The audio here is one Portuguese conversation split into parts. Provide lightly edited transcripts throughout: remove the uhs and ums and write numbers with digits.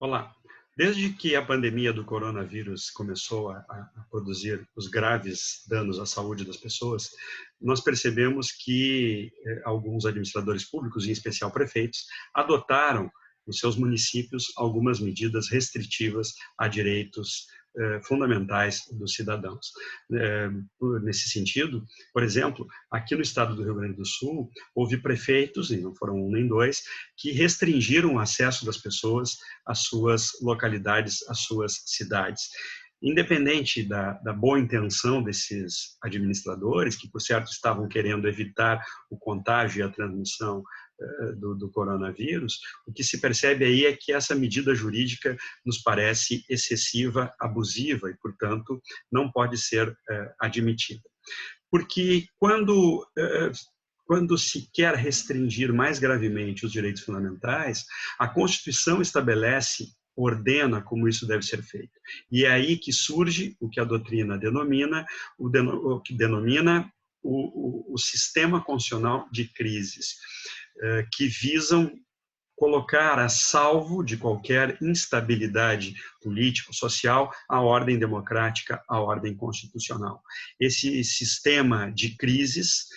Olá. Desde que a pandemia do coronavírus começou a produzir os graves danos à saúde das pessoas, nós percebemos que alguns administradores públicos, em especial prefeitos, adotaram nos seus municípios algumas medidas restritivas a direitos fundamentais dos cidadãos. Nesse sentido, por exemplo, aqui no estado do Rio Grande do Sul, houve prefeitos, e não foram um nem dois, que restringiram o acesso das pessoas às suas localidades, às suas cidades. Independente da boa intenção desses administradores, que, por certo, estavam querendo evitar o contágio e a transmissão do coronavírus, o que se percebe aí é que essa medida jurídica nos parece excessiva, abusiva e, portanto, não pode ser admitida. Porque quando se quer restringir mais gravemente os direitos fundamentais, a Constituição estabelece, ordena como isso deve ser feito. E é aí que surge o que a doutrina denomina, o que denomina o sistema constitucional de crises, que visam colocar a salvo de qualquer instabilidade político-social a ordem democrática, a ordem constitucional. Esse sistema de crises,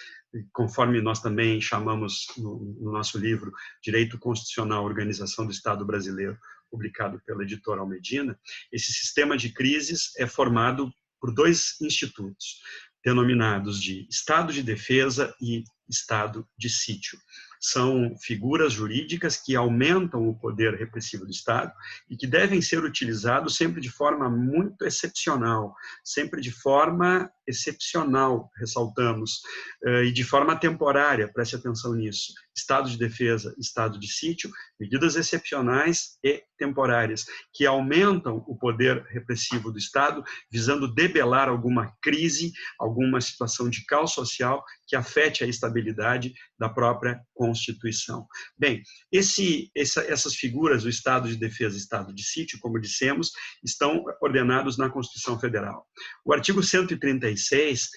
conforme nós também chamamos no nosso livro Direito Constitucional, Organização do Estado Brasileiro, publicado pela editora Almedina, esse sistema de crises é formado por dois institutos, denominados de Estado de Defesa e Estado de Sítio. São figuras jurídicas que aumentam o poder repressivo do Estado e que devem ser utilizados sempre de forma muito excepcional, ressaltamos, e de forma temporária, preste atenção nisso. Estado de defesa, estado de sítio, medidas excepcionais e temporárias, que aumentam o poder repressivo do Estado, visando debelar alguma crise, alguma situação de caos social que afete a estabilidade da própria Constituição. Bem, essas figuras, o Estado de defesa e Estado de sítio, como dissemos, estão ordenados na Constituição Federal. O artigo 136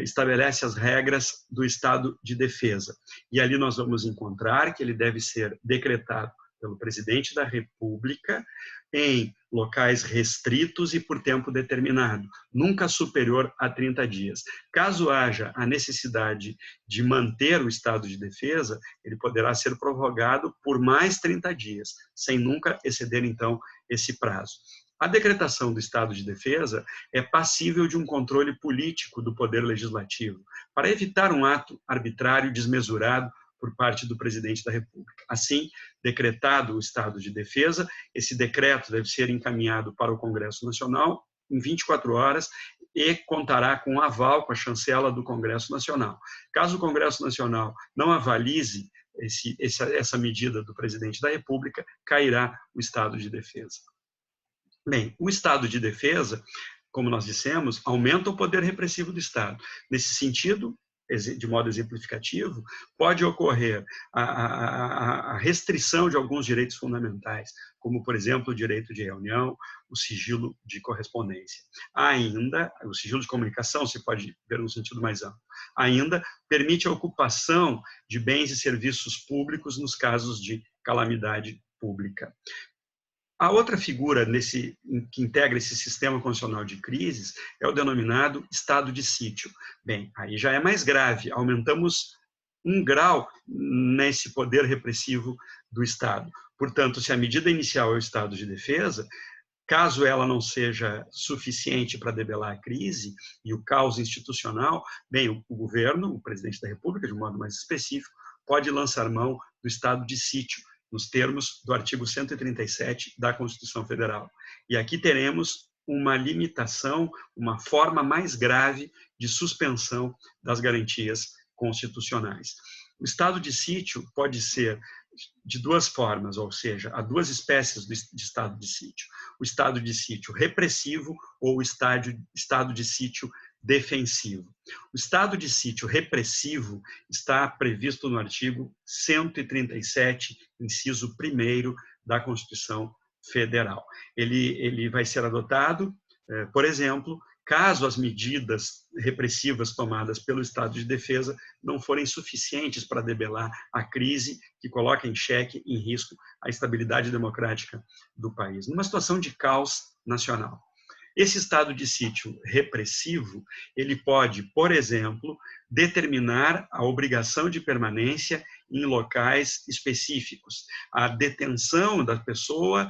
estabelece as regras do Estado de defesa, e ali nós vamos encontrar que ele deve ser decretado pelo presidente da República em locais restritos e por tempo determinado, nunca superior a 30 dias. Caso haja a necessidade de manter o estado de defesa, ele poderá ser prorrogado por mais 30 dias, sem nunca exceder, então, esse prazo. A decretação do estado de defesa é passível de um controle político do poder legislativo, para evitar um ato arbitrário desmesurado por parte do presidente da República. Assim, decretado o estado de defesa, esse decreto deve ser encaminhado para o Congresso Nacional em 24 horas e contará com o aval, com a chancela do Congresso Nacional. Caso o Congresso Nacional não avalize essa medida do presidente da República, cairá o estado de defesa. Bem, o estado de defesa, como nós dissemos, aumenta o poder repressivo do Estado. Nesse sentido, de modo exemplificativo, pode ocorrer a restrição de alguns direitos fundamentais, como, por exemplo, o direito de reunião, o sigilo de correspondência. Ainda, o sigilo de comunicação, se pode ver num sentido mais amplo, ainda permite a ocupação de bens e serviços públicos nos casos de calamidade pública. A outra figura que integra esse sistema constitucional de crises é o denominado estado de sítio. Bem, aí já é mais grave, aumentamos um grau nesse poder repressivo do Estado. Portanto, se a medida inicial é o estado de defesa, caso ela não seja suficiente para debelar a crise e o caos institucional, bem, o governo, o presidente da República, de um modo mais específico, pode lançar mão do estado de sítio, nos termos do artigo 137 da Constituição Federal. E aqui teremos uma limitação, uma forma mais grave de suspensão das garantias constitucionais. O estado de sítio pode ser de duas formas, ou seja, há duas espécies de estado de sítio. O estado de sítio repressivo ou o estado de sítio defensivo. O estado de sítio repressivo está previsto no artigo 137, inciso 1º da Constituição Federal. Ele vai ser adotado, por exemplo, caso as medidas repressivas tomadas pelo Estado de Defesa não forem suficientes para debelar a crise que coloca em xeque, em risco, a estabilidade democrática do país. Numa situação de caos nacional. Esse estado de sítio repressivo, ele pode, por exemplo, determinar a obrigação de permanência em locais específicos, a detenção das pessoas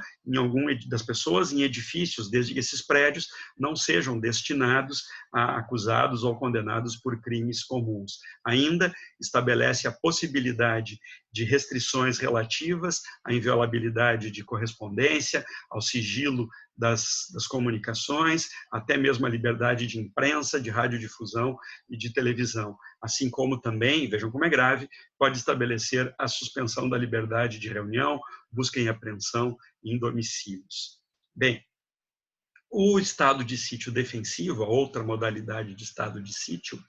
em edifícios, desde que esses prédios não sejam destinados a acusados ou condenados por crimes comuns. Ainda estabelece a possibilidade de restrições relativas à inviolabilidade de correspondência, ao sigilo das comunicações, até mesmo a liberdade de imprensa, de radiodifusão e de televisão. Assim como também, vejam como é grave, pode estabelecer a suspensão da liberdade de reunião, busca e apreensão em domicílios. Bem, o estado de sítio defensivo, a outra modalidade de estado de sítio,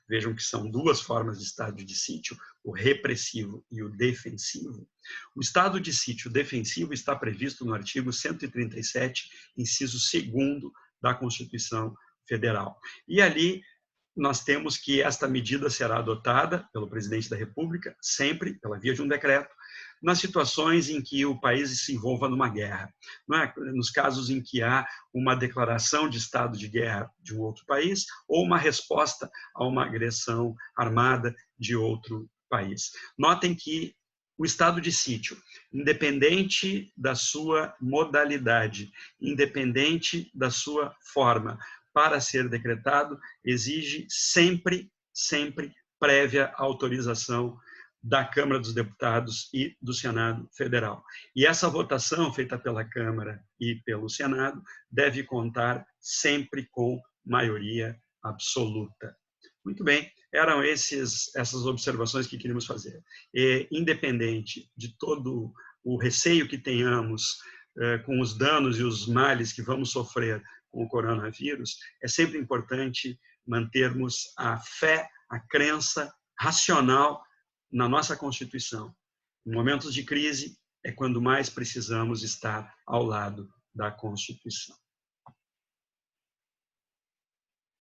vejam que são duas formas de estado de sítio, o repressivo e o defensivo. O estado de sítio defensivo está previsto no artigo 137, inciso 2º da Constituição Federal. E ali nós temos que esta medida será adotada pelo presidente da República, sempre pela via de um decreto, nas situações em que o país se envolva numa guerra. Não é? Nos casos em que há uma declaração de estado de guerra de um outro país ou uma resposta a uma agressão armada de outro país. Notem que o estado de sítio, independente da sua modalidade, independente da sua forma, para ser decretado, exige sempre prévia autorização da Câmara dos Deputados e do Senado Federal. E essa votação feita pela Câmara e pelo Senado deve contar sempre com maioria absoluta. Muito bem, eram essas observações que queríamos fazer. E, independente de todo o receio que tenhamos com os danos e os males que vamos sofrer com o coronavírus, é sempre importante mantermos a fé, a crença racional na nossa Constituição. Em momentos de crise, é quando mais precisamos estar ao lado da Constituição.